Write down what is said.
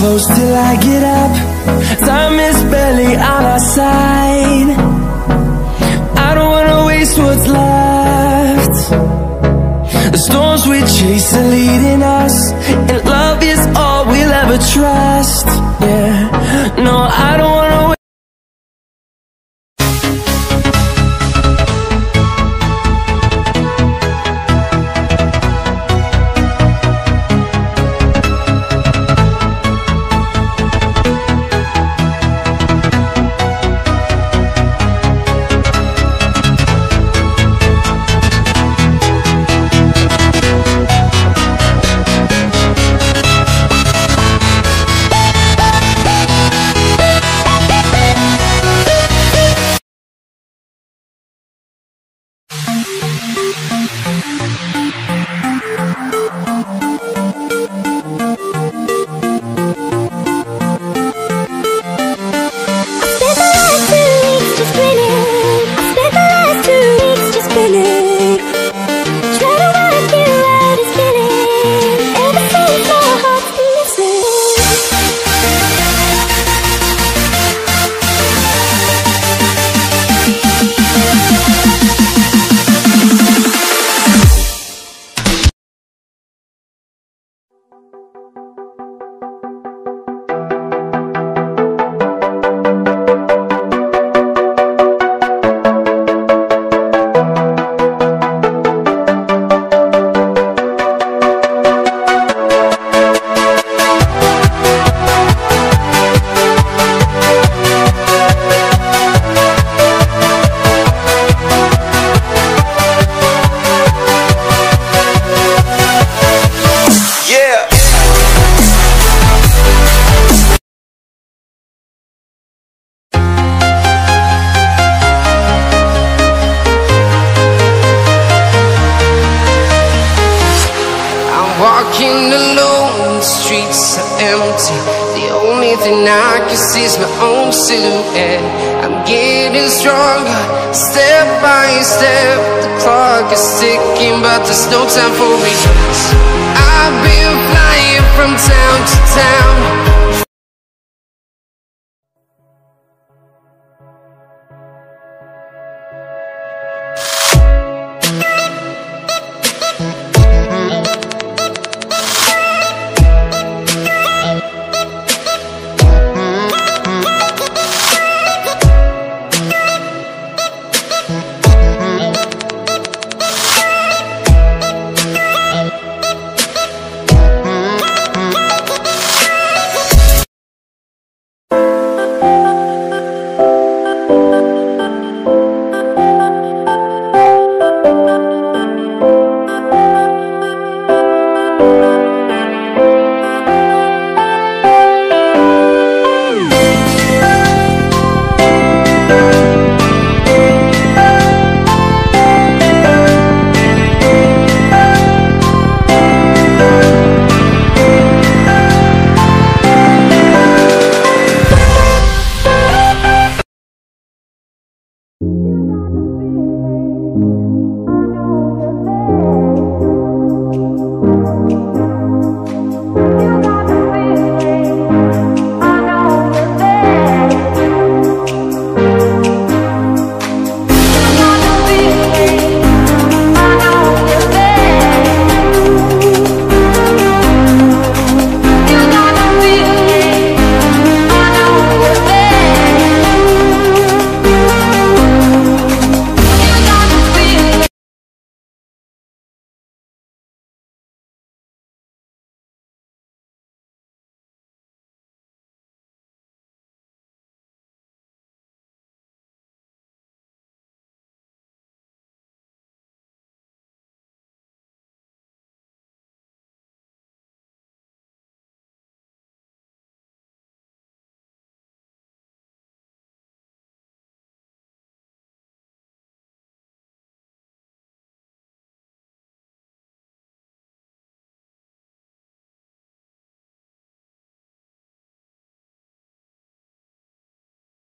close till I get up. Time is barely on our side. I don't wanna waste what's left. The storms we chase are leading us, and love is all we'll ever trust. Yeah, no, I don't wanna walking alone, the streets are empty. The only thing I can see is my own silhouette. I'm getting stronger, step by step. The clock is ticking, but there's no time for regrets. I've been flying from town to town,